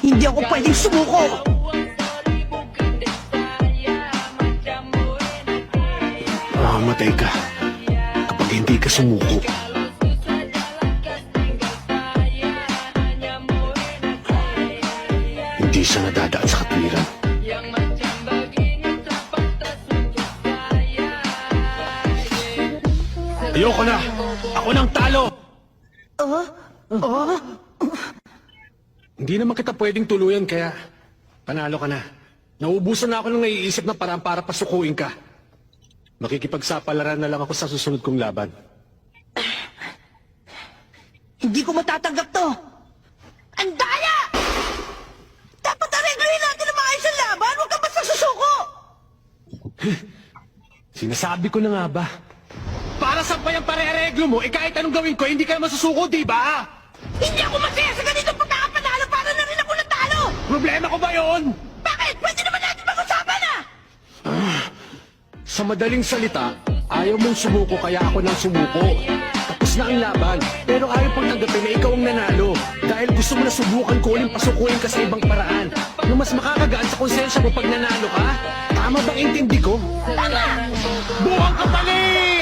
Hindi ako pwedeng sumuko! Mamamatay ka kapag hindi ka sumuko. Hindi siya nadadaan sa katwiran. Ayoko na! Ako nang talo! Hindi naman kita pwedeng tuluyan kaya panalo ka na. Nauubusan na ako ng naiisip na parang para pasukuin ka. Makikipagsapalaran na lang ako sa susunod kong laban. Hindi ko matatanggap to! Ang daya! Dapat aregluhin natin ang maayos ang laban! Huwag ka basta susuko! Sinasabi ko na nga ba? Para sa bayang pare-areglo mo, kahit anong gawin ko, hindi ka naman susuko, di ba? Hindi ako masaya sa ganitong pagkakapanalo para na rin ako natalo! Problema ko ba yun? Bakit? Pwede naman natin pag-usapan Sa madaling salita, ayaw mong sumuko kaya ako nang sumuko. Tapos na ang laban, pero ayaw pang tanggapin na ikaw ang nanalo. Dahil gusto mo na subukan ko uling pasukuin ka sa ibang paraan. Na mas makakagaan sa konsensya mo pag nanalo ka? Tama bang intindi ko? Tama! Buwang kapalit!